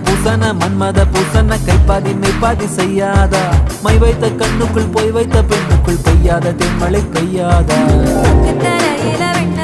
பூசன மன்மத பூசன கைப்பாதி மெய்ப்பாதி செய்யாதா my வைத்த கண்ணுக்குள் போய் வைத்த பெண்ணுக்குள் பெய்யாத தென்மழை பெய்யாதா தரையில வெண்ண